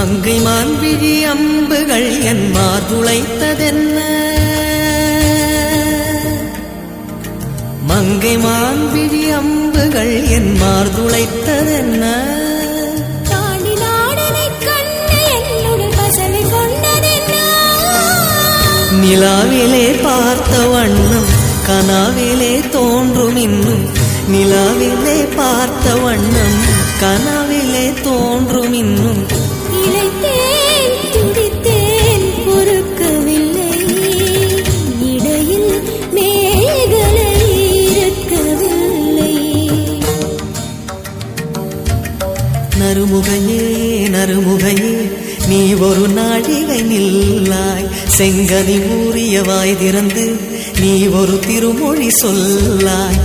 மங்கை மான்விழி அம்புகள் என் மார்துளைத்ததென்ன மங்கை மான்விழி அம்புகள் என் மார்துளைத்ததென்ன நிலாவிலே பார்த்த வண்ணம் கனாவிலே தோன்றும் இன்னும் நிலாவிலே பார்த்த வண்ணம் கனாவிலே தோன்றும் இன்னும் இளைத்தேன் துடித்தேன் பொறுக்கவில்லை இடையில் மேகலை இருக்கவில்லை நறுமுகையே நறுமுகையே நீ ஒரு நாழிகை நில்லாய் செங்கனி ஊறிய வாய் திறந்து நீ ஒரு திருமொழி சொல்லாய்